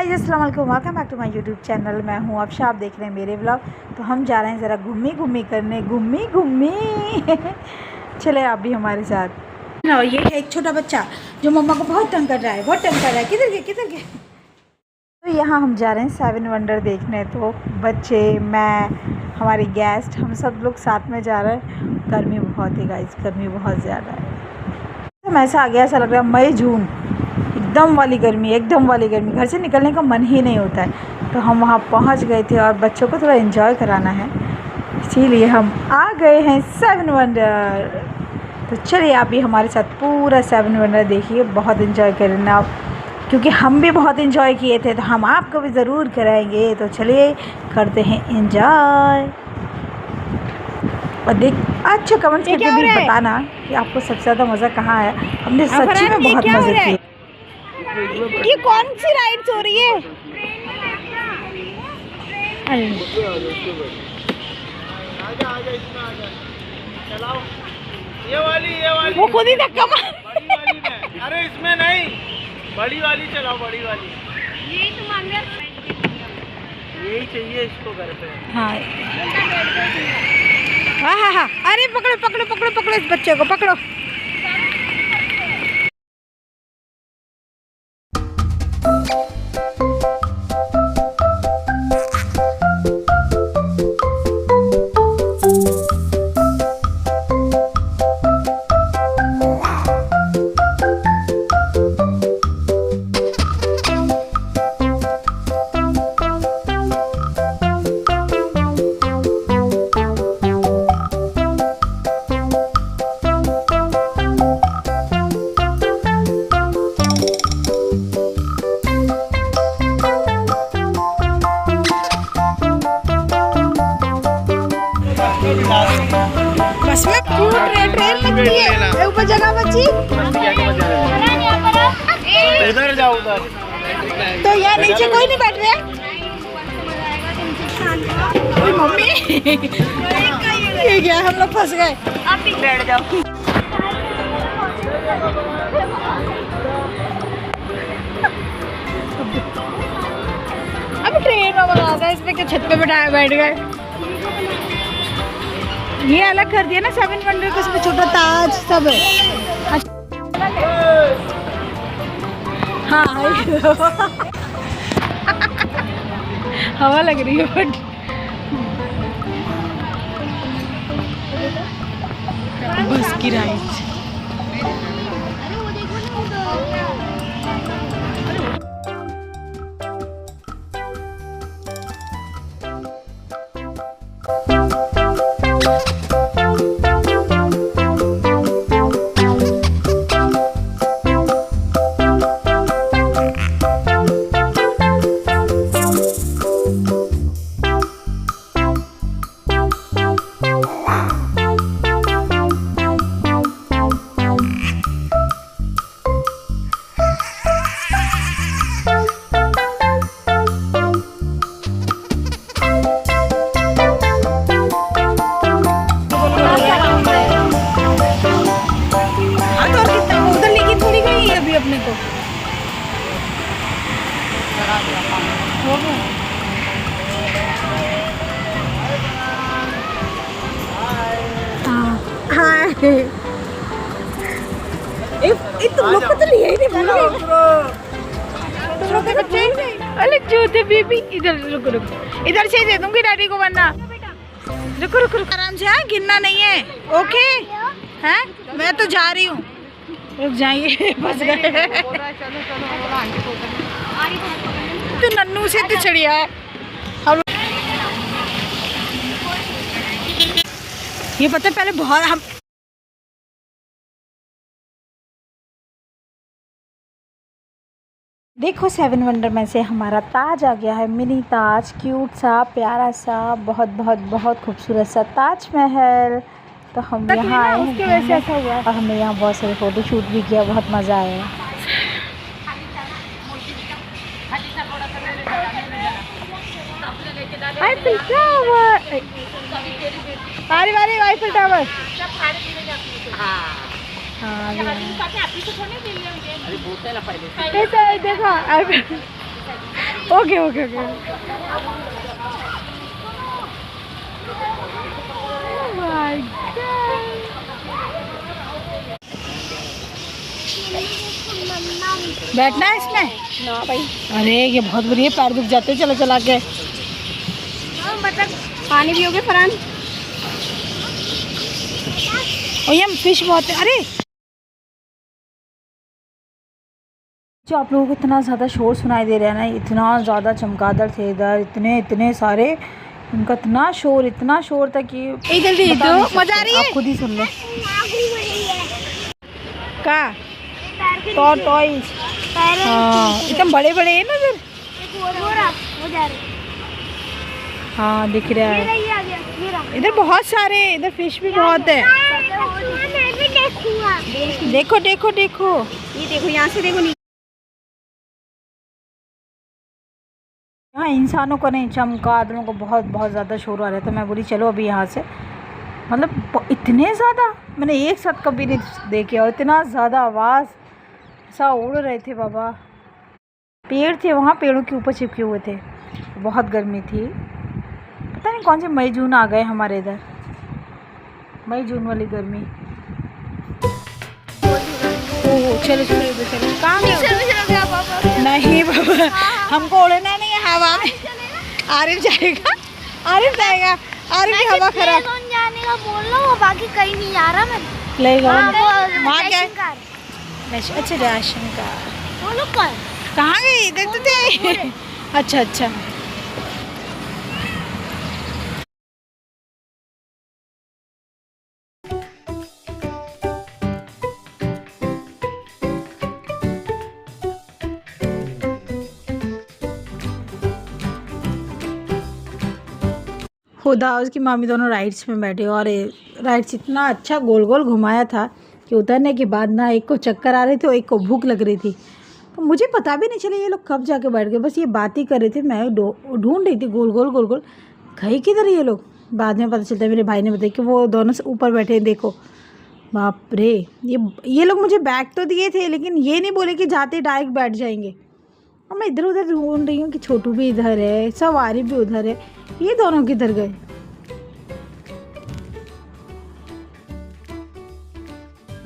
Guys अस्सलाम वालेकुम, welcome back to my YouTube channel. मैं हूँ अफशा, आप देख रहे हैं मेरे व्लॉग। तो हम जा रहे हैं ज़रा घूमी करने, घूमी चले आप भी हमारे साथ। ना ये है एक छोटा बच्चा जो मम्मा को बहुत तंग कर रहा है, किधर गए। तो यहाँ हम जा रहे हैं 7 वंडर देखने। तो बच्चे, मैं, हमारे गेस्ट, हम सब लोग साथ में जा रहे हैं। गर्मी बहुत है गाइस, गर्मी बहुत ज़्यादा है। तो ऐसा आ गया, ऐसा लग रहा है मई जून, एकदम वाली गर्मी, घर से निकलने का मन ही नहीं होता है। तो हम वहाँ पहुँच गए थे और बच्चों को थोड़ा एंजॉय कराना है, इसीलिए हम आ गए हैं 7 वंडर। तो चलिए आप भी हमारे साथ पूरा 7 वंडर देखिए, बहुत एंजॉय करना, क्योंकि हम भी बहुत एंजॉय किए थे तो हम आपको भी ज़रूर कराएंगे। तो चलिए करते हैं एंजॉय। और देख अच्छा कमेंट्स करके भी बताना कि आपको सबसे ज़्यादा मज़ा कहाँ आया। हमने सच्ची में बहुत मज़े किए। ये कौन सी राइड्स हो रही है? ये वाली वो खुद ही धक्का मार। बड़ी वाली में, अरे इसमें नहीं, बड़ी वाली चलाओ, बड़ी वाली। यही तो मांग रहा, यही चाहिए इसको घर पे। हाँ हाँ, अरे पकड़ो इस बच्चे को पकड़ो। बस में ट्रेन लगती है, ऊपर जगह बची। उधर जाओ, उधर तो यार नीचे कोई नहीं बैठ रहा। मम्मी ये क्या, हम लोग फंस गए। आप भी बैठ जाओ। अब ट्रेन में बना था, इसमें क्या छत पे बैठाए बैठ गए। ये अलग कर दिया ना 7 वंडर को, इसमें छोटा ताज सब है। हाँ हवा लग रही है बट बस की राइड। अपने को तुम लोग को तो लिया ही नहीं तुम लोग के बच्चे। अरे जूते बीबी, इधर रुको, इधर से दे दूंगी डैडी को, वरना रुको आराम से। हाँ गिनना नहीं है, ओके हैं? मैं तो जा रही हूँ, रुक जाइए, फंस गए। तो नन्नू से तो चढ़िया है हम। ये पता है पहले बहुत हम देखो 7 वंडर में से हमारा ताज आ गया है, मिनी ताज, क्यूट सा, प्यारा सा, बहुत खूबसूरत सा ताज महल। तो हम यहाँ आए हैं और हमने यहाँ बहुत सारे फ़ोटो शूट भी किया, बहुत मज़ा आया। Eiffel tower, Eiffel tower. देखो ओके ओके ओके। बैठना है इसमें ना भाई, अरे ये बहुत बुरी है, पैर दुख जाते हैं चलो चला के। मतलब पानी पियोगे फरहान? और ये फिश बहुत है। अरे जो आप लोगों को इतना ज़्यादा शोर सुनाई दे रहा है ना, इतना ज़्यादा चमगादड़ थे इधर, इतने इतने सारे, इनका इतना शोर था कि जल्दी तो मजा आ रही है, आप खुद ही सुन लो। का टॉयज हाँ एकदम बड़े बड़े हैं ना इधर। हाँ दिख रहा है इधर बहुत सारे, इधर फिश भी बहुत है। देखो देखो देखो, ये देखो यहाँ से देखो नीचे। हाँ इंसानों को नहीं, चमगादड़ों को बहुत बहुत ज़्यादा शोर आ रहा है। तो मैं बोली चलो अभी यहाँ से, मतलब इतने ज़्यादा मैंने एक साथ कभी नहीं देखे, और इतना ज़्यादा आवाज़, ऐसा उड़ रहे थे बाबा। पेड़ थे वहाँ, पेड़ों के ऊपर चिपके हुए थे, बहुत गर्मी थी। पता नहीं कौन से मई जून आ गए हमारे इधर, मई जून वाली गर्मी। ओह चलो चलो इधर चलो। कहाँ गए? नहीं बाबा हमको उड़ना नहीं है हवा में। आरिफ जाएगा, आरिफ जाएगा, आरिफ की हवा खराब। जाने का बोल रहा हूँ, बाकी कहीं नहीं जा रहा मैं। लेगा वहाँ क्या? अच्छा राशन का। बोलो कल कहाँ गई? इधर तो थे। अच्छा अच्छा खुदा उसकी मामी दोनों राइड्स में बैठे, और राइड्स इतना अच्छा गोल गोल घुमाया था कि उतरने के बाद ना एक को चक्कर आ रही थी और एक को भूख लग रही थी। तो मुझे पता भी नहीं चला ये लोग कब जाके बैठ गए, बस ये बात ही कर रहे थे, मैं ढूंढ रही थी गोल गोल गोल गोल, गए किधर ये लोग। बाद में पता चलता है, मेरे भाई ने बताया कि वो दोनों से ऊपर बैठे हैं। देखो बाप रे, ये लोग मुझे बैग तो दिए थे, लेकिन ये नहीं बोले कि जाते डायरेक्ट बैठ जाएंगे। और मैं इधर उधर ढूंढ रही हूँ कि छोटू भी इधर है, सवारी भी उधर है, ये दोनों किधर गए।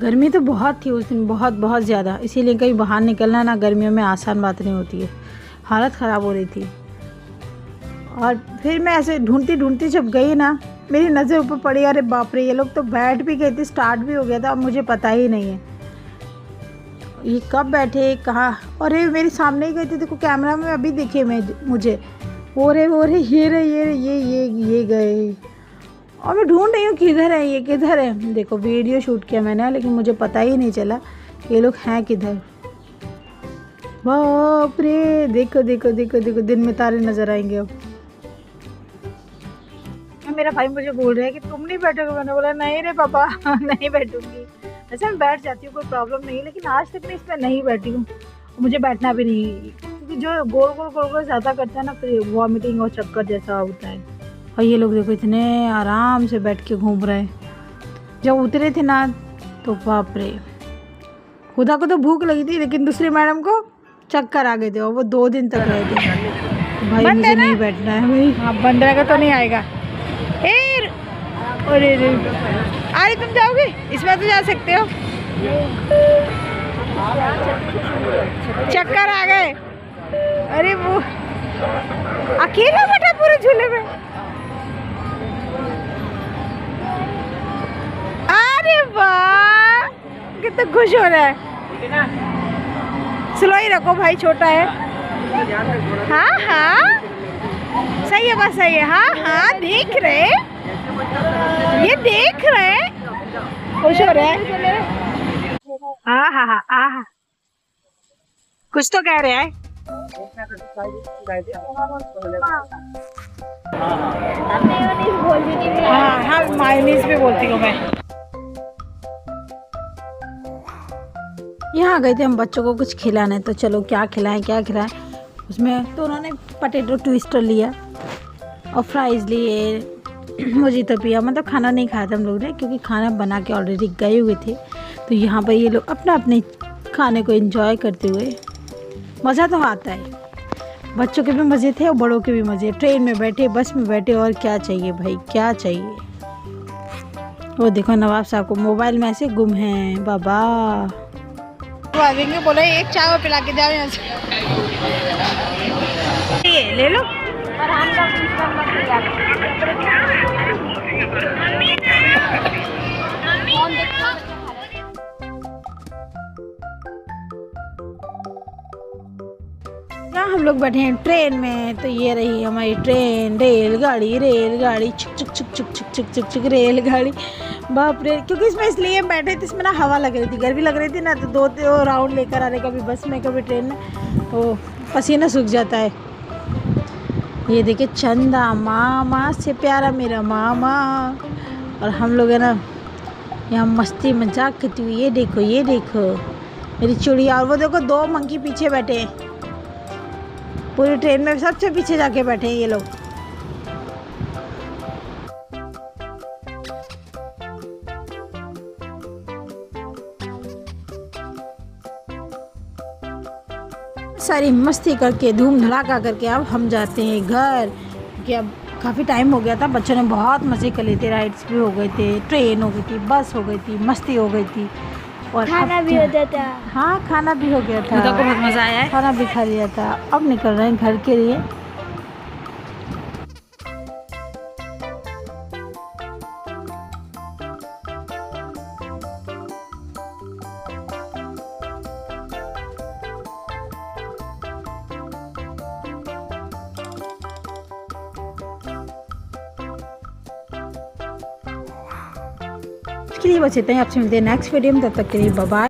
गर्मी तो बहुत थी उस दिन, बहुत बहुत ज़्यादा, इसीलिए कहीं बाहर निकलना ना गर्मियों में आसान बात नहीं होती है, हालत ख़राब हो रही थी। और फिर मैं ऐसे ढूंढती ढूंढती जब गई ना, मेरी नज़र ऊपर पड़ी, अरे बाप रे ये लोग तो बैठ भी गए थे, स्टार्ट भी हो गया था, अब मुझे पता ही नहीं है ये कब बैठे कहाँ। और ये मेरे सामने ही गए थे, देखो कैमरा में अभी दिखे मुझे, हो रहे ये रहे ये गए। और मैं ढूंढ रही हूँ किधर है ये, किधर है। देखो वीडियो शूट किया मैंने, लेकिन मुझे पता ही नहीं चला ये लोग हैं किधर। बाप रे, देखो देखो देखो देखो, दिन में तारे नज़र आएंगे अब। मेरा भाई मुझे बोल रहा है कि तुम नहीं बैठोगे, मैंने बोला नहीं रे पापा नहीं बैठूंगी। वैसे मैं बैठ जाती हूँ, कोई प्रॉब्लम नहीं है, लेकिन आज तक मैं इसमें नहीं बैठी हूँ, मुझे बैठना भी नहीं, क्योंकि जो गोल गोल गोल गोल ज़्यादा करता है ना, फिर वॉमिटिंग और चक्कर जैसा होता है। और ये लोग देखो इतने आराम से बैठ के घूम रहे हैं। जब उतरे थे ना तो बाप रे, खुदा को तो भूख लगी थी, लेकिन दूसरी मैडम को चक्कर आ गए थे, और वो 2 दिन तक रहे थे। भाई मुझे नहीं बैठना है भाई। हाँ बंद रहेगा तो नहीं आएगा। अरे अरे तुम जाओगे इसमें तो जा सकते हो, चक्कर आ गए। अरे वो अकेला बैठा पूरे झूले में। अरे वाह कितना खुश हो रहा है। स्लो ही रखो भाई, छोटा है। हाँ हाँ सही है, बस सही है। हाँ हाँ देख रहे, ये देख रहे, खुश हो रहे हैं। हाँ हाँ हाँ हाँ कुछ तो कह रहे हैं। हाँ हाँ मायोनीज भी बोलती हूँ मैं। यहाँ गए थे हम बच्चों को कुछ खिलाने, तो चलो क्या खिलाएं क्या खिलाएं। उसमें तो उन्होंने पोटैटो ट्विस्टर लिया और फ्राइज़ लिए, मुझे तो पिया, मतलब खाना नहीं खाया था हम लोग ने, क्योंकि खाना बना के ऑलरेडी गए हुए थे। तो यहाँ पर ये लोग अपना अपने खाने को एंजॉय करते हुए, मज़ा तो आता है। बच्चों के भी मज़े थे और बड़ों के भी मज़े। ट्रेन में बैठे, बस में बैठे, और क्या चाहिए भाई, क्या चाहिए। वो देखो नवाब साहब को मोबाइल में ऐसे गुम हैं बाबा। वो आदमी बोला एक चाय और पिला के जाओ यहाँ से। ये ले लो। और हम लोग दूसरा मत लिया। कौन देखा? यहाँ हम लोग बैठे हैं ट्रेन में, तो ये रही हमारी ट्रेन, रेलगाड़ी छुक छुक छुक छुक छुक छुक छुक छुक रेलगाड़ी। बाप रे, क्योंकि इसमें इसलिए हम बैठे थे, इसमें ना हवा लग रही थी, गर्मी लग रही थी ना, तो दो राउंड लेकर आ रहे, कभी बस में कभी ट्रेन में, तो पसीना सूख जाता है। ये देखिए चंदा मामा से प्यारा मेरा मामा, और हम लोग है ना यहाँ मस्ती मजाक करती हुई। ये देखो मेरी चुड़िया, और वो देखो 2 मंकी पीछे बैठे हैं, पूरी ट्रेन में सबसे पीछे जाके बैठे हैं ये लोग। सारी मस्ती करके, धूम धड़ाका करके अब हम जाते हैं घर, क्योंकि अब काफ़ी टाइम हो गया था। बच्चों ने बहुत मज़े कर लिए थे, राइड्स भी हो गए थे, ट्रेन हो गई थी, बस हो गई थी, मस्ती हो गई थी, और खाना भी हो जाता। हाँ खाना भी हो गया था, को बहुत मज़ा आया है। खाना भी खा लिया था। अब निकल रहे हैं घर के लिए। इसके लिए बस इतना ही, आपसे मिलते हैं नेक्स्ट वीडियो में, तब तक के लिए बाय बाय।